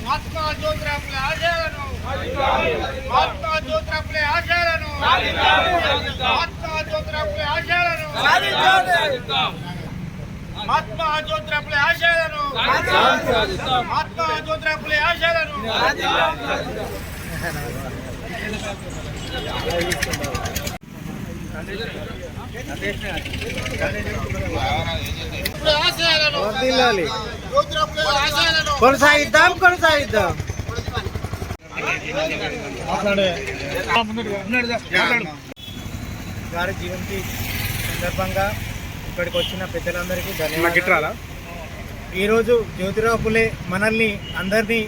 महात्मा ज्योतिराव फुले आशयाలను महात्मा ज्योतिराव फुले आशयाలను महात्मा ज्योतिराव फुले आशयाలను महात्मा ज्योतिराव फुले आशयाలను महात्मा ज्योतिराव फुले आशयाలను కొనసాగిద్దాం గారి జయంతి సందర్భంగా ఇక్కడికి వచ్చిన పెద్దలందరికీ ధన్యవాదాలు. ఈరోజు జ్యోతిరావు ఫులే మనల్ని అందరినీ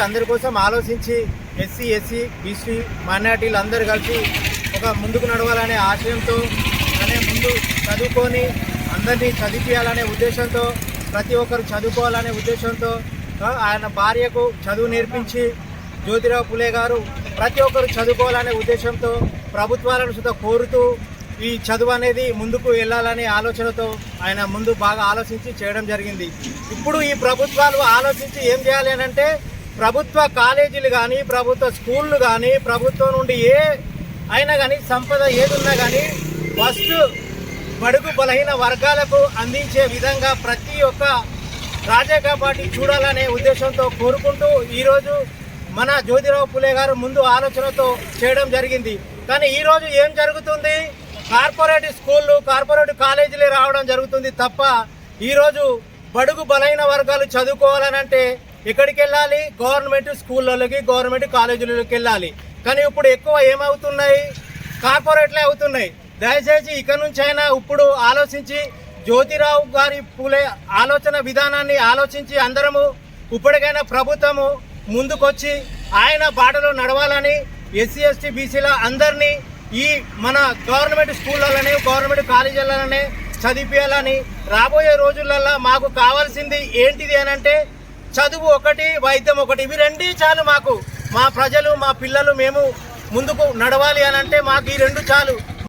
అందరి కోసం ఆలోచించి ఎస్సీ బీసీ మైనారిటీలు అందరూ కలిసి ఒక ముందుకు నడవాలనే ఆశయంతో ముందు చదువుకొని అందరినీ చదివించాలనే ఉద్దేశంతో ప్రతి ఒక్కరు చదువుకోవాలనే ఉద్దేశంతో ఆయన భార్యకు చదువు నేర్పించి జ్యోతిరావు ఫులే గారు ప్రతి ఒక్కరు చదువుకోవాలనే ఉద్దేశంతో ప్రభుత్వాలను సుధా కోరుతూ ఈ చదువు అనేది ముందుకు వెళ్ళాలనే ఆలోచనతో ఆయన ముందు బాగా ఆలోచించి చేయడం జరిగింది. ఇప్పుడు ఈ ప్రభుత్వాలు ఆలోచించి ఏం చేయాలి అని అంటే ప్రభుత్వ కాలేజీలు కానీ ప్రభుత్వ స్కూళ్ళు కానీ ప్రభుత్వం నుండి ఏ అయినా కానీ సంపద ఏదున్నా కానీ ఫస్ట్ బడుగు బలహీన వర్గాలకు అందించే విధంగా ప్రతి ఒక్క రాజకీయ పార్టీ చూడాలనే ఉద్దేశంతో కోరుకుంటూ ఈరోజు మన జ్యోతిరావు ఫులే గారు ముందు ఆలోచనతో చేయడం జరిగింది. కానీ ఈరోజు ఏం జరుగుతుంది, కార్పొరేట్ స్కూళ్ళు కార్పొరేట్ కాలేజీలు రావడం జరుగుతుంది తప్ప ఈరోజు బడుగు బలహీన వర్గాలు చదువుకోవాలనంటే ఎక్కడికి వెళ్ళాలి, గవర్నమెంట్ స్కూళ్ళకి గవర్నమెంట్ కాలేజీలకి వెళ్ళాలి. కానీ ఇప్పుడు ఎక్కువ ఏమవుతున్నాయి, కార్పొరేట్లే అవుతున్నాయి. దయచేసి ఇక నుంచి అయినా ఇప్పుడు ఆలోచించి జ్యోతిరావు గారి ఫులే ఆలోచన విధానాన్ని ఆలోచించి అందరము ఇప్పటికైనా ప్రభుత్వము ముందుకొచ్చి ఆయన బాటలో నడవాలని ఎస్సీ ఎస్టీ బీసీల అందరినీ ఈ మన గవర్నమెంట్ స్కూళ్ళలోనే గవర్నమెంట్ కాలేజీలలోనే చదివించాలని రాబోయే రోజులలో మాకు కావాల్సింది ఏంటిది అని అంటే చదువు ఒకటి, వైద్యం ఒకటి, ఇవి రెండూ చాలు మాకు. మా ప్రజలు మా పిల్లలు మేము ముందుకు నడవాలి అని అంటే మాకు ఈ రెండు చాలు.